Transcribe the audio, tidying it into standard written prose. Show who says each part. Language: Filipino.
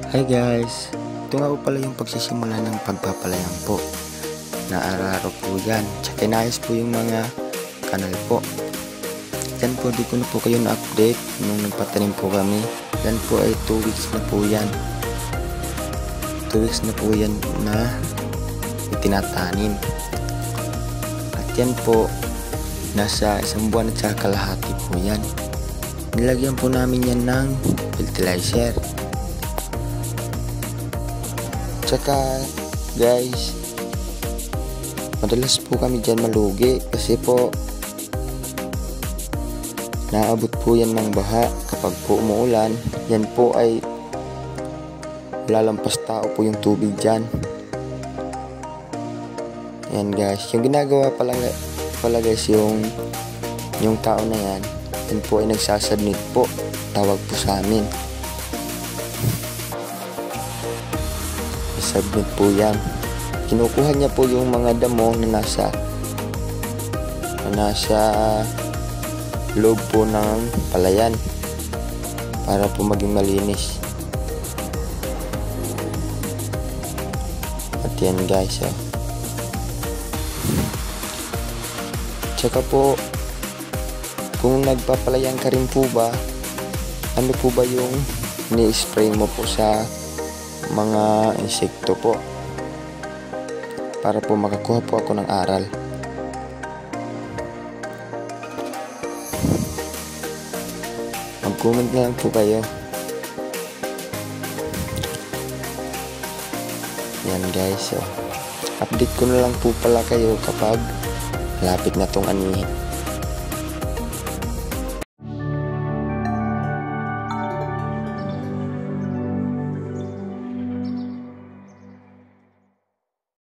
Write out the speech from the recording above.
Speaker 1: Hi guys! Ito nga po pala yung pagsisimula ng pagpapalayan po na araw-araw po yan. Tsaka inayos po yung mga kanal po. Yan po, di ko na po kayo na-update nung nagpatanim po kami. Yan po ay 2 weeks na po yan. 2 weeks na po yan na itinatanim. At yan po, nasa 1 buwan at saka kalahati po yan. Nilagyan po namin yan ng fertilizer. Tsaka guys, madalas po kami dyan malugi kasi po naabot po yan ng baha kapag po umuulan. Yan po ay lalampas tao po yung tubig dyan. Yan guys, yung ginagawa pala guys, yung tao na yan po ay nagsasubmit po, tawag po sa amin. Submit po yan. Kinukuha niya po yung mga damo na nasa loob po ng palayan para po maging malinis. At yan guys, tsaka po, kung nagpapalayan ka rin po ba, ano po ba yung ni-spray mo po sa mga insekto po para po makakuha po ako ng aral. Mag-comment na lang po kayo. Yan guys, update ko na lang po pala kayo kapag malapit na tong anihin.